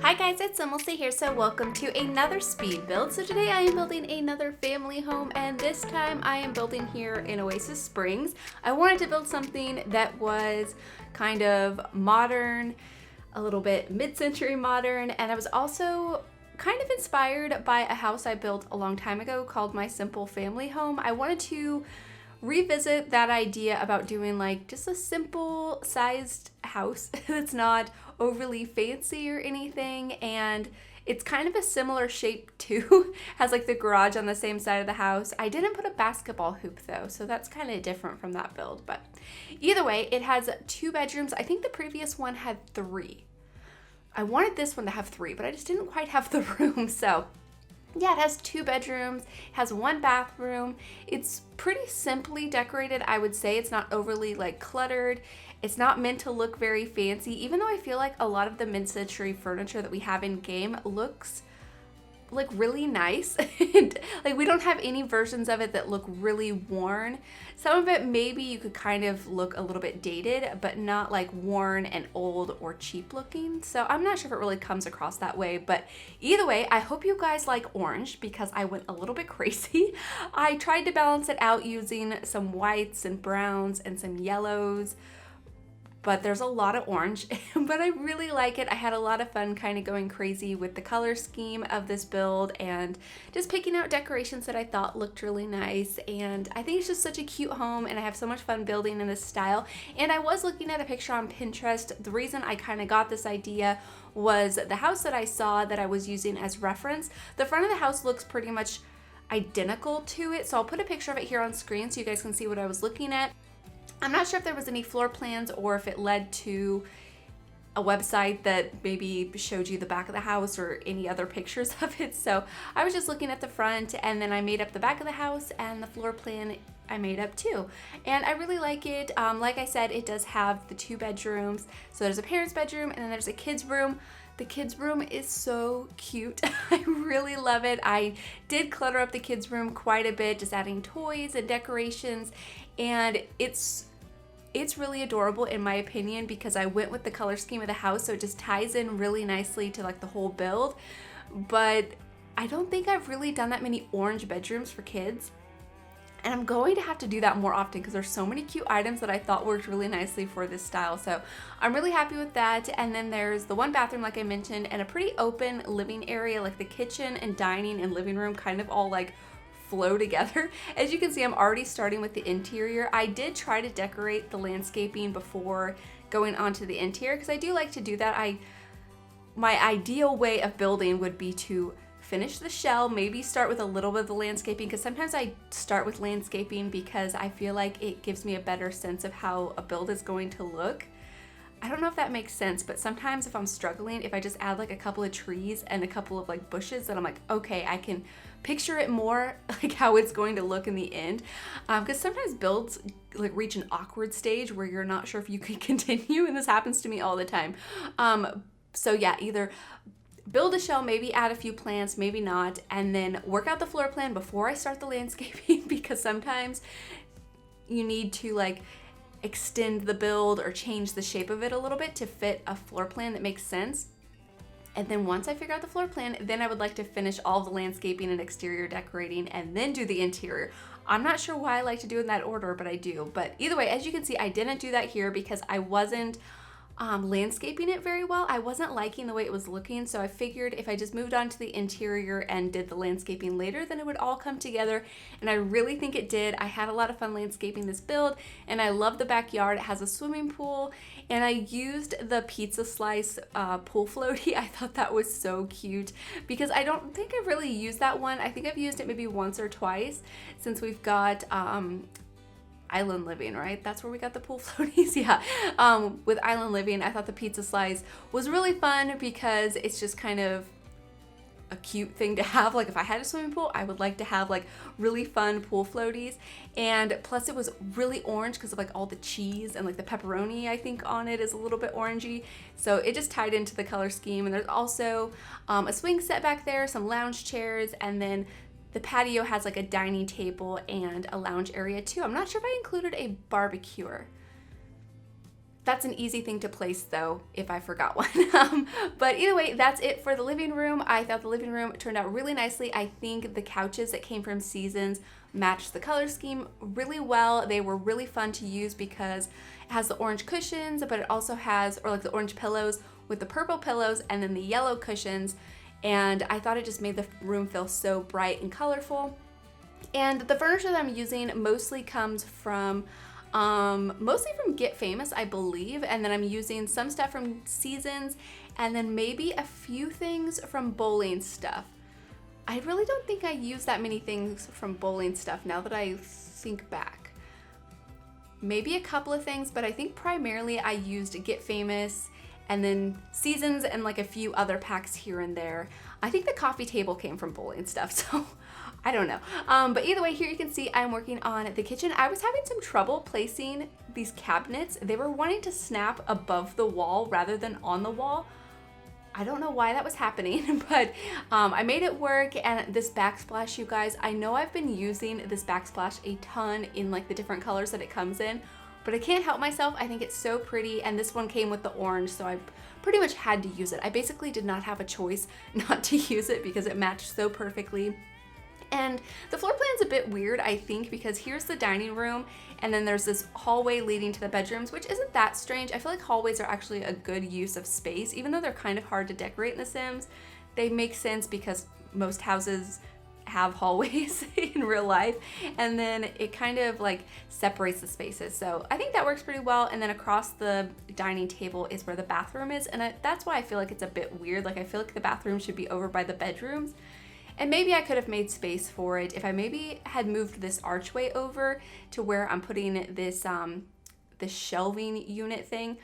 Hi guys, it's SimLicy here, so welcome to another speed build. So today I am building another family home, and this time I am building here in Oasis Springs. I wanted to build something that was kind of modern, a little bit mid-century modern, and I was also kind of inspired by a house I built a long time ago called my simple family home. I wanted to revisit that idea about doing like just a simple sized house that's not overly fancy or anything, and it's kind of a similar shape too. Has like the garage on the same side of the house. I didn't put a basketball hoop though, so that's kind of different from that build, but either way, it has 2 bedrooms. I think the previous one had 3. I wanted this one to have 3, but I just didn't quite have the room, so yeah, it has 2 bedrooms, has 1 bathroom. It's pretty simply decorated, I would say. It's not overly like cluttered. It's not meant to look very fancy, even though I feel like a lot of the mid-century furniture that we have in game looks like really nice. And like we don't have any versions of it that look really worn. Some of it maybe you could kind of look a little bit dated, but not like worn and old or cheap looking. So I'm not sure if it really comes across that way, but either way, I hope you guys like orange because I went a little bit crazy. I tried to balance it out using some whites and browns and some yellows, but there's a lot of orange, but I really like it. I had a lot of fun kind of going crazy with the color scheme of this build and just picking out decorations that I thought looked really nice. And I think it's just such a cute home, and I have so much fun building in this style. And I was looking at a picture on Pinterest. The reason I kind of got this idea was the house that I saw that I was using as reference. The front of the house looks pretty much identical to it, so I'll put a picture of it here on screen so you guys can see what I was looking at. I'm not sure if there was any floor plans or if it led to a website that maybe showed you the back of the house or any other pictures of it. So I was just looking at the front, and then I made up the back of the house, and the floor plan I made up too. And I really like it. Like I said, it does have the 2 bedrooms. So there's a parent's bedroom and then there's a kid's room. The kids' room is so cute. I really love it. I did clutter up the kids' room quite a bit, just adding toys and decorations, and it's really adorable in my opinion because I went with the color scheme of the house, so it just ties in really nicely to like the whole build. But I don't think I've really done that many orange bedrooms for kids, and I'm going to have to do that more often because there's so many cute items that I thought worked really nicely for this style. So I'm really happy with that. And then there's the 1 bathroom like I mentioned, and a pretty open living area, like the kitchen and dining and living room kind of all like flow together. As you can see, I'm already starting with the interior. I did try to decorate the landscaping before going on to the interior because I do like to do that. My ideal way of building would be to finish the shell, maybe start with a little bit of the landscaping, because sometimes I start with landscaping because I feel like it gives me a better sense of how a build is going to look. I don't know if that makes sense, but sometimes if I'm struggling, if I just add like a couple of trees and a couple of like bushes, then I'm like, okay, I can picture it more like how it's going to look in the end. Because sometimes builds like reach an awkward stage where you're not sure if you can continue, and this happens to me all the time. So yeah, either build a shell, maybe add a few plants, maybe not, and then work out the floor plan before I start the landscaping because sometimes you need to like extend the build or change the shape of it a little bit to fit a floor plan that makes sense. And then once I figure out the floor plan, then I would like to finish all the landscaping and exterior decorating and then do the interior. I'm not sure why I like to do it in that order, but I do. But either way, as you can see, I didn't do that here because I wasn't landscaping it very well. I wasn't liking the way it was looking, so I figured if I just moved on to the interior and did the landscaping later, then it would all come together, and I really think it did. I had a lot of fun landscaping this build, and I love the backyard. It has a swimming pool, and I used the pizza slice pool floaty. I thought that was so cute because I don't think I've really used that one. I think I've used it maybe once or twice since we've got Island Living, right? That's where we got the pool floaties. Yeah. With Island Living, I thought the pizza slice was really fun because it's just kind of a cute thing to have. Like if I had a swimming pool, I would like to have like really fun pool floaties. And plus it was really orange because of like all the cheese and like the pepperoni I think on it is a little bit orangey. So it just tied into the color scheme. And there's also a swing set back there, some lounge chairs, and then the patio has like a dining table and a lounge area too. I'm not sure if I included a barbecuer. That's an easy thing to place though, if I forgot one. But either way, that's it for the living room. I thought the living room turned out really nicely. I think the couches that came from Seasons matched the color scheme really well. They were really fun to use because it has the orange cushions, but it also has, or like the orange pillows with the purple pillows and then the yellow cushions. And I thought it just made the room feel so bright and colorful. And the furniture that I'm using mostly comes from mostly from Get Famous, I believe, and then I'm using some stuff from Seasons and then maybe a few things from Bowling Stuff. I really don't think I use that many things from Bowling Stuff now that I think back. Maybe a couple of things, but I think primarily I used Get Famous and then Seasons and like a few other packs here and there. I think the coffee table came from Bowling Stuff, so I don't know. But either way, here you can see I'm working on the kitchen. I was having some trouble placing these cabinets. They were wanting to snap above the wall rather than on the wall. I don't know why that was happening, but I made it work. And this backsplash, you guys, I know I've been using this backsplash a ton in like the different colors that it comes in, but I can't help myself. I think it's so pretty, and this one came with the orange, so I pretty much had to use it. I basically did not have a choice not to use it because it matched so perfectly. And the floor plan's a bit weird, I think, because here's the dining room, and then there's this hallway leading to the bedrooms, which isn't that strange. I feel like hallways are actually a good use of space, even though they're kind of hard to decorate in The Sims. They make sense because most houses have hallways in real life, and then it kind of like separates the spaces. So I think that works pretty well. And then across the dining table is where the bathroom is, and that's why I feel like it's a bit weird. Like I feel like the bathroom should be over by the bedrooms. And maybe I could have made space for it if I maybe had moved this archway over to where I'm putting this this shelving unit thing.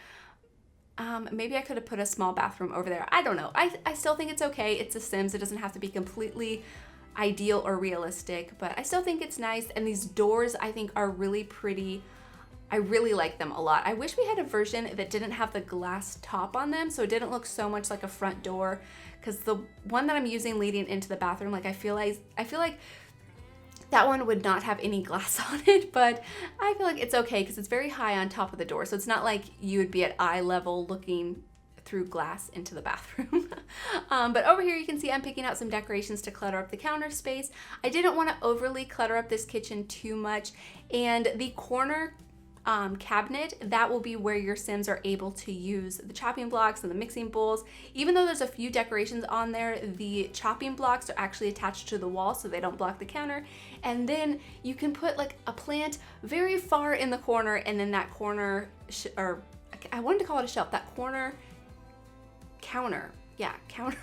Maybe I could have put a small bathroom over there. I don't know. I still think it's okay. It's The Sims. It doesn't have to be completely ideal or realistic, but I still think it's nice. And these doors I think are really pretty. I really like them a lot. I wish we had a version that didn't have the glass top on them, so it didn't look so much like a front door, because the one that I'm using leading into the bathroom, like I feel like that one would not have any glass on it, but I feel like it's okay because it's very high on top of the door, so it's not like you would be at eye level looking through glass into the bathroom. But over here you can see I'm picking out some decorations to clutter up the counter space. I didn't want to overly clutter up this kitchen too much, and the corner cabinet, that will be where your Sims are able to use the chopping blocks and the mixing bowls. Even though there's a few decorations on there, the chopping blocks are actually attached to the wall so they don't block the counter. And then you can put like a plant very far in the corner, and then that corner, or I wanted to call it a shelf, that corner counter, yeah, counter.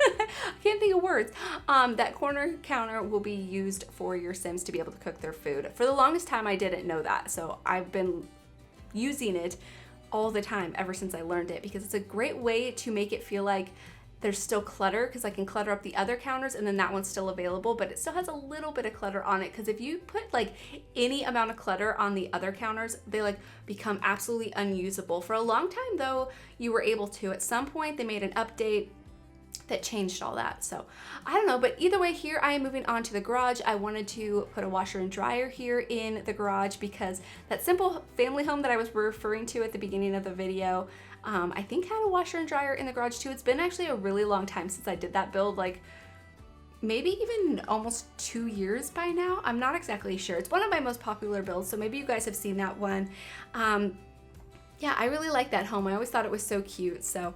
I can't think of words. That corner counter will be used for your Sims to be able to cook their food. For the longest time, I didn't know that, so I've been using it all the time ever since I learned it, because it's a great way to make it feel like there's still clutter, because I can clutter up the other counters and then that one's still available, but it still has a little bit of clutter on it, because if you put like any amount of clutter on the other counters, they like become absolutely unusable. For a long time though, you were able to. At some point they made an update that changed all that, so I don't know. But either way, here I am moving on to the garage. I wanted to put a washer and dryer here in the garage because that simple family home that I was referring to at the beginning of the video, I think had a washer and dryer in the garage too. It's been actually a really long time since I did that build, like maybe even almost 2 years by now. I'm not exactly sure. It's one of my most popular builds, so maybe you guys have seen that one. Yeah, I really like that home. I always thought it was so cute, so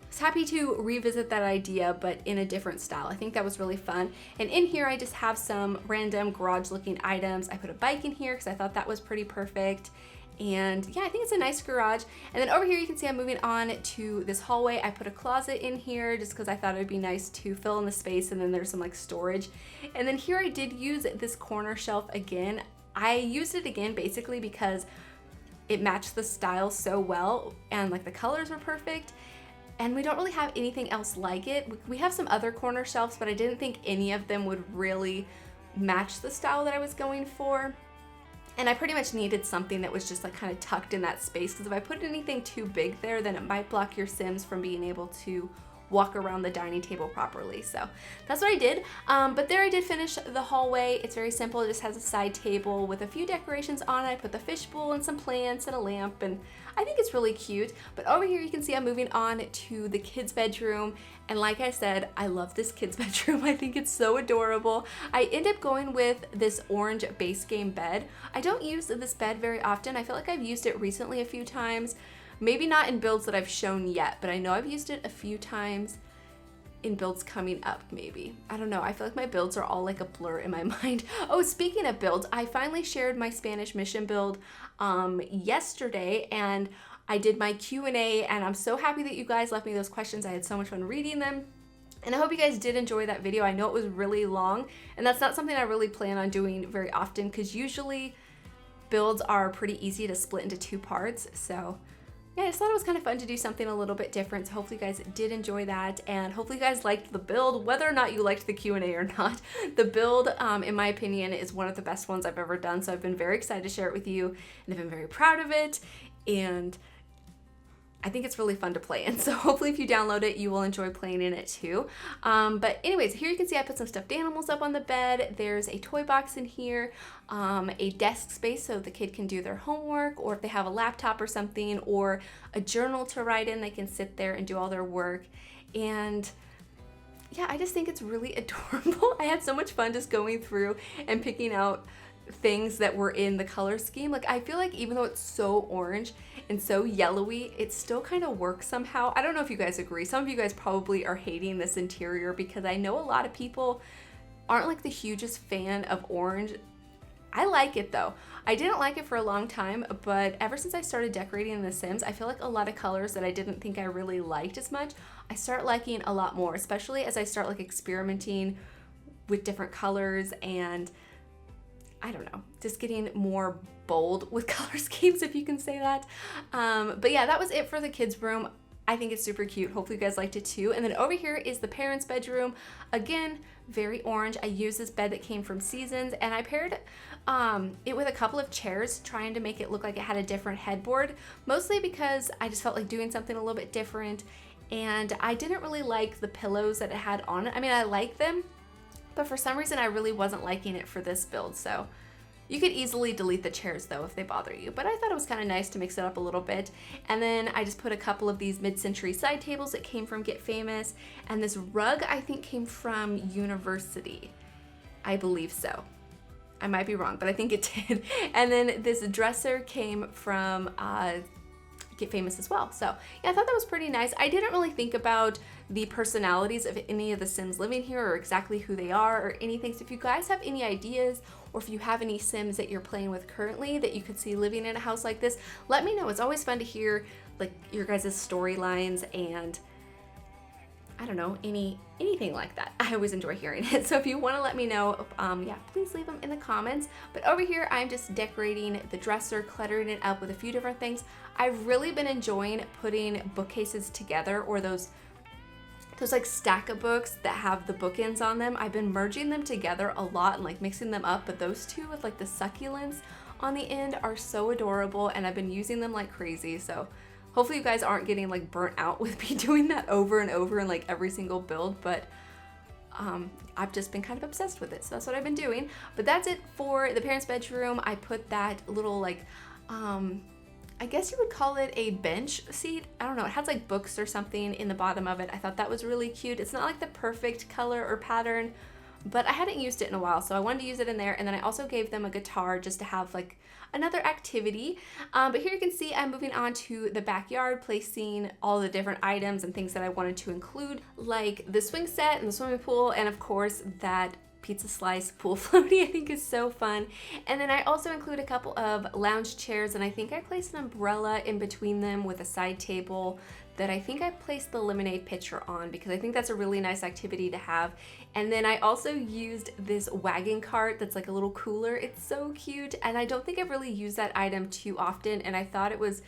I was happy to revisit that idea, but in a different style. I think that was really fun. And in here, I just have some random garage looking items. I put a bike in here because I thought that was pretty perfect. And yeah, I think it's a nice garage. And then over here, you can see I'm moving on to this hallway. I put a closet in here just because I thought it would be nice to fill in the space, and then there's some like storage. And then here I did use this corner shelf again. I used it again basically because it matched the style so well, and like the colors were perfect. And we don't really have anything else like it. We have some other corner shelves, but I didn't think any of them would really match the style that I was going for. And I pretty much needed something that was just like kind of tucked in that space, because if I put anything too big there, then it might block your Sims from being able to walk around the dining table properly. So that's what I did. But there I did finish the hallway. It's very simple. It just has a side table with a few decorations on it. I put the fishbowl and some plants and a lamp, and I think it's really cute. But over here you can see I'm moving on to the kids' bedroom. And like I said, I love this kids' bedroom. I think it's so adorable. I end up going with this orange base game bed. I don't use this bed very often. I feel like I've used it recently a few times. Maybe not in builds that I've shown yet, but I know I've used it a few times in builds coming up, maybe. I don't know. I feel like my builds are all like a blur in my mind. Oh, speaking of builds, I finally shared my Spanish mission build yesterday, and I did my Q&A, and I'm so happy that you guys left me those questions. I had so much fun reading them. And I hope you guys did enjoy that video. I know it was really long, and that's not something I really plan on doing very often because usually builds are pretty easy to split into 2 parts. So yeah, I just thought it was kind of fun to do something a little bit different. So hopefully you guys did enjoy that, and hopefully you guys liked the build, whether or not you liked the Q&A or not. The build, in my opinion, is one of the best ones I've ever done. So I've been very excited to share it with you, and I've been very proud of it. And I think it's really fun to play in. So hopefully if you download it, you will enjoy playing in it too. But anyways, here you can see I put some stuffed animals up on the bed. There's a toy box in here, a desk space so the kid can do their homework, or if they have a laptop or something, or a journal to write in, they can sit there and do all their work. And yeah, I just think it's really adorable. I had so much fun just going through and picking out things that were in the color scheme. Like, I feel like even though it's so orange and so yellowy, it still kind of works somehow. I don't know if you guys agree. Some of you guys probably are hating this interior because I know a lot of people aren't like the hugest fan of orange. I like it though. I didn't like it for a long time, but ever since I started decorating in The Sims, I feel like a lot of colors that I didn't think I really liked as much, I start liking a lot more, especially as I start like experimenting with different colors and I don't know, just getting more bold with color schemes, if you can say that. But yeah, that was it for the kids' room. I think it's super cute. Hopefully you guys liked it too. And then over here is the parents' bedroom. Again, very orange. I used this bed that came from Seasons, and I paired it with a couple of chairs, trying to make it look like it had a different headboard, mostly because I just felt like doing something a little bit different. And I didn't really like the pillows that it had on it. I mean, I like them, but for some reason I really wasn't liking it for this build. So you could easily delete the chairs though if they bother you, but I thought it was kind of nice to mix it up a little bit. And then I just put a couple of these mid-century side tables that came from Get Famous, and this rug I think came from University. I believe so. I might be wrong, but I think it did. And then this dresser came from Get Famous as well. So yeah, I thought that was pretty nice. I didn't really think about the personalities of any of the Sims living here or exactly who they are or anything. So if you guys have any ideas, or if you have any Sims that you're playing with currently that you could see living in a house like this, let me know. It's always fun to hear like your guys' storylines and I don't know, anything like that. I always enjoy hearing it. So if you want to let me know, yeah, please leave them in the comments. But over here, I'm just decorating the dresser, cluttering it up with a few different things. I've really been enjoying putting bookcases together, or those like stack of books that have the bookends on them. I've been merging them together a lot and like mixing them up, but those two with like the succulents on the end are so adorable, and I've been using them like crazy. So hopefully you guys aren't getting like burnt out with me doing that over and over in like every single build, but I've just been kind of obsessed with it. So that's what I've been doing. But that's it for the parents' bedroom. I put that little like, I guess you would call it a bench seat. I don't know. It has like books or something in the bottom of it. I thought that was really cute. It's not like the perfect color or pattern, but I hadn't used it in a while, so I wanted to use it in there. And then I also gave them a guitar just to have like another activity. But here you can see I'm moving on to the backyard, placing all the different items and things that I wanted to include, like the swing set and the swimming pool, and of course that pizza slice pool floaty I think is so fun. And then I also include a couple of lounge chairs, and I think I placed an umbrella in between them with a side table that I think I placed the lemonade pitcher on, because I think that's a really nice activity to have. And then I also used this wagon cart that's like a little cooler. It's so cute, and I don't think I've really used that item too often, and I thought it was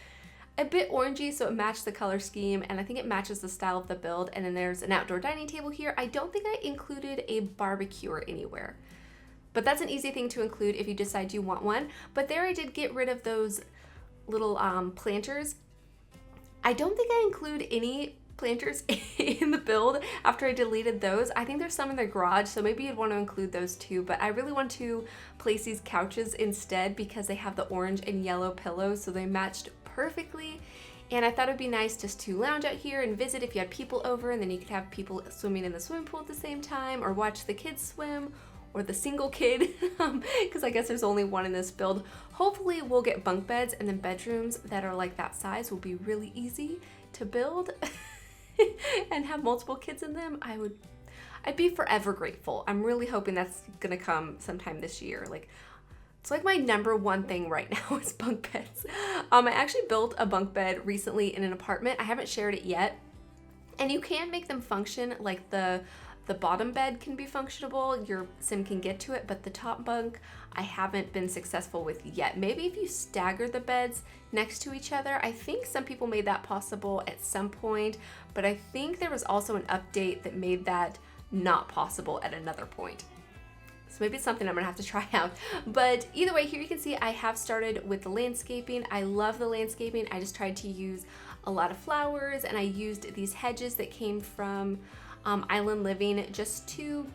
a bit orangey, so it matched the color scheme, and I think it matches the style of the build. And then there's an outdoor dining table here. I don't think I included a barbecuer anywhere, but that's an easy thing to include if you decide you want one. But there I did get rid of those little planters. I don't think I include any planters in the build after I deleted those. I think there's some in the garage, so maybe you'd want to include those too, but I really want to place these couches instead because they have the orange and yellow pillows, so they matched perfectly. And I thought it'd be nice just to lounge out here and visit if you had people over, and then you could have people swimming in the swimming pool at the same time, or watch the kids swim, or the single kid, because I guess there's only one in this build. Hopefully we'll get bunk beds, and then bedrooms that are like that size will be really easy to build and have multiple kids in them. I'd be forever grateful. I'm really hoping that's gonna come sometime this year. Like, it's like my number one thing right now is bunk beds. I actually built a bunk bed recently in an apartment. I haven't shared it yet. And you can make them function, like the bottom bed can be functionable, your sim can get to it, but the top bunk I haven't been successful with yet. Maybe if you stagger the beds next to each other. I think some people made that possible at some point, but I think there was also an update that made that not possible at another point. So maybe it's something I'm gonna have to try out. But either way, here you can see I have started with the landscaping. I love the landscaping. I just tried to use a lot of flowers, and I used these hedges that came from Island Living just to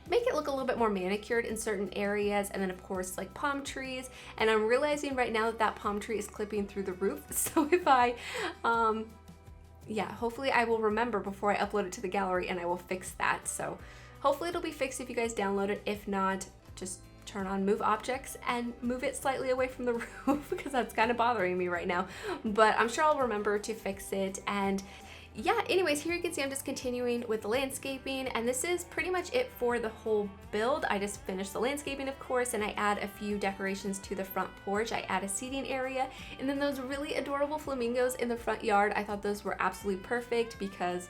make it look a little bit more manicured in certain areas, and then of course like palm trees. And I'm realizing right now that that palm tree is clipping through the roof, so if I yeah, hopefully I will remember before I upload it to the gallery, and I will fix that. So hopefully it'll be fixed if you guys download it. If not, just turn on move objects and move it slightly away from the roof because that's kind of bothering me right now, but I'm sure I'll remember to fix it. And yeah, anyways, here you can see I'm just continuing with the landscaping, and this is pretty much it for the whole build. I just finished the landscaping, of course, and I add a few decorations to the front porch. I add a seating area, and then those really adorable flamingos in the front yard. I thought those were absolutely perfect because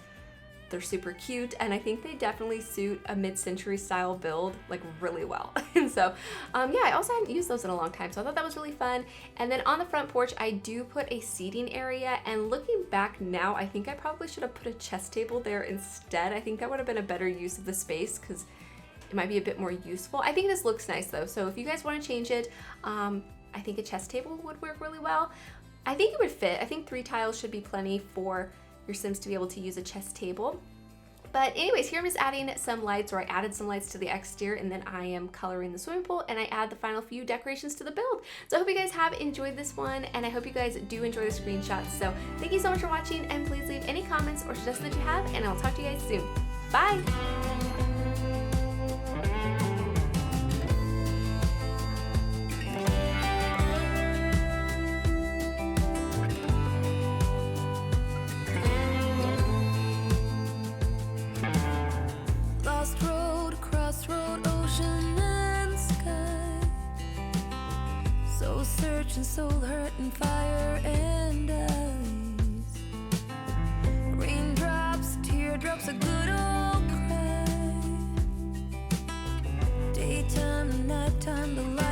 they're super cute, and I think they definitely suit a mid-century style build like really well. And so yeah, I also haven't used those in a long time, so I thought that was really fun. And then on the front porch I do put a seating area, and looking back now, I think I probably should have put a chess table there instead. I think that would have been a better use of the space because it might be a bit more useful. I think this looks nice though, so if you guys want to change it, I think a chess table would work really well. I think it would fit. I think 3 tiles should be plenty for your Sims to be able to use a chess table. But anyways, here I'm just adding some lights, or I added some lights to the exterior, and then I am coloring the swimming pool, and I add the final few decorations to the build. So I hope you guys have enjoyed this one, and I hope you guys do enjoy the screenshots. So thank you so much for watching, and please leave any comments or suggestions that you have, and I'll talk to you guys soon. Bye! Searching, soul hurting, fire and ice. Raindrops, teardrops, a good old cry. Daytime, nighttime, the light.